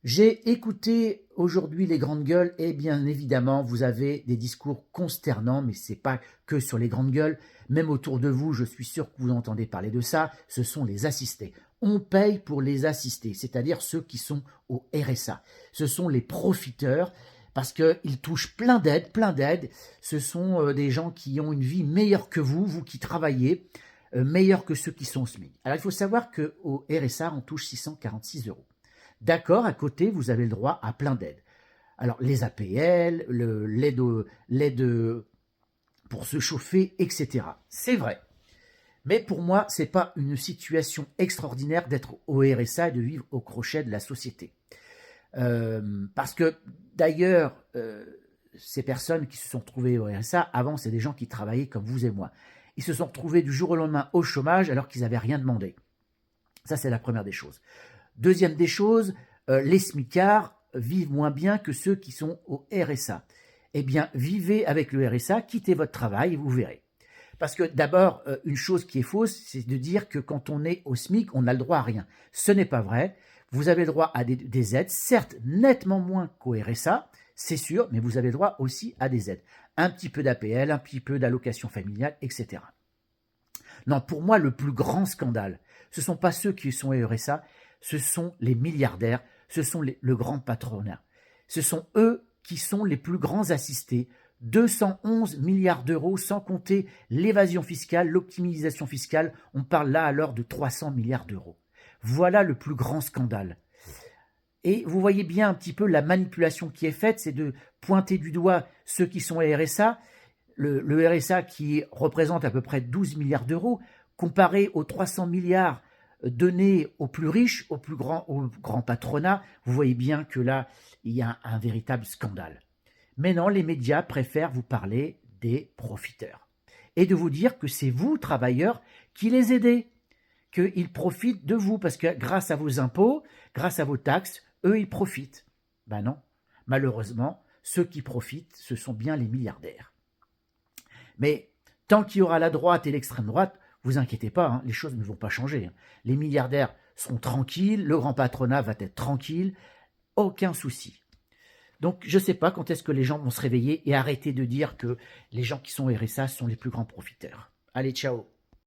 J'ai écouté aujourd'hui les grandes gueules et bien évidemment, vous avez des discours consternants, mais c'est pas que sur les grandes gueules. Même autour de vous, je suis sûr que vous entendez parler de ça. Ce sont les assistés. On paye pour les assister, c'est-à-dire ceux qui sont au RSA. Ce sont les profiteurs parce qu'ils touchent plein d'aides, plein d'aides. Ce sont des gens qui ont une vie meilleure que vous, vous qui travaillez, meilleure que ceux qui sont au SMIC. Alors il faut savoir qu'au RSA, on touche 646 euros. D'accord, à côté, vous avez le droit à plein d'aides. Alors, les APL, l'aide pour se chauffer, etc. C'est vrai. Mais pour moi, ce n'est pas une situation extraordinaire d'être au RSA et de vivre au crochet de la société. Parce que, d'ailleurs, ces personnes qui se sont retrouvées au RSA, avant, c'est des gens qui travaillaient comme vous et moi. Ils se sont retrouvés du jour au lendemain au chômage alors qu'ils n'avaient rien demandé. Ça, c'est la première des choses. Deuxième des choses, les smicards vivent moins bien que ceux qui sont au RSA. Eh bien, vivez avec le RSA, quittez votre travail et vous verrez. Parce que d'abord, une chose qui est fausse, c'est de dire que quand on est au SMIC, on n'a le droit à rien. Ce n'est pas vrai. Vous avez le droit à des aides, certes nettement moins qu'au RSA, c'est sûr, mais vous avez le droit aussi à des aides. Un petit peu d'APL, un petit peu d'allocation familiale, etc. Non, pour moi, le plus grand scandale, ce ne sont pas ceux qui sont au RSA, ce sont les milliardaires, ce sont le grand patronat. Ce sont eux qui sont les plus grands assistés. 211 milliards d'euros, sans compter l'évasion fiscale, l'optimisation fiscale. On parle là alors de 300 milliards d'euros. Voilà le plus grand scandale. Et vous voyez bien un petit peu la manipulation qui est faite, c'est de pointer du doigt ceux qui sont au RSA, le RSA qui représente à peu près 12 milliards d'euros, comparé aux 300 milliards donnés aux plus riches, au grand patronat, vous voyez bien que là, il y a un véritable scandale. Mais non, les médias préfèrent vous parler des profiteurs. Et de vous dire que c'est vous, travailleurs, qui les aidez, qu'ils profitent de vous, parce que grâce à vos impôts, grâce à vos taxes, eux, ils profitent. Ben non, malheureusement, ceux qui profitent, ce sont bien les milliardaires. Mais tant qu'il y aura la droite et l'extrême droite, vous inquiétez pas, hein, les choses ne vont pas changer. Hein. Les milliardaires seront tranquilles, le grand patronat va être tranquille, aucun souci. Donc je ne sais pas quand est-ce que les gens vont se réveiller et arrêter de dire que les gens qui sont RSA sont les plus grands profiteurs. Allez, ciao.